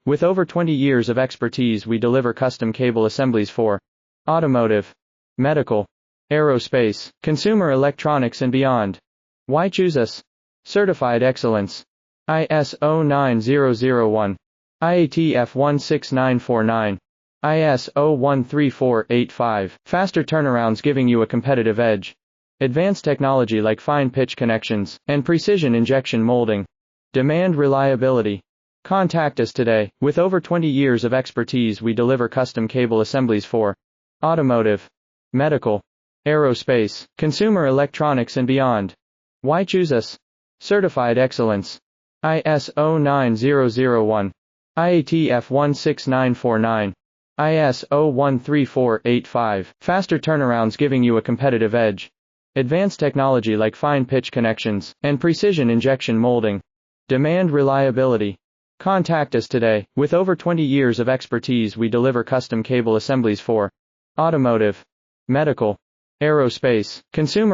With over 20 years of expertise, we deliver custom cable assemblies for automotive, medical, aerospace, consumer electronics and beyond. Why choose us? Certified excellence. ISO 9001, IATF 16949, ISO 13485. Faster turnarounds giving you a competitive edge. Advanced technology like fine pitch connections and precision injection molding. Demand reliability. Contact us today. With over 20 years of expertise, we deliver custom cable assemblies for automotive, medical, aerospace, consumer electronics and beyond. Why choose us? Certified excellence. ISO 9001, IATF 16949, ISO 13485. Faster turnarounds giving you a competitive edge. Advanced technology like fine pitch connections and precision injection molding. Demand reliability. Contact us today. With over 20 years of expertise, we deliver custom cable assemblies for automotive, medical, aerospace, consumer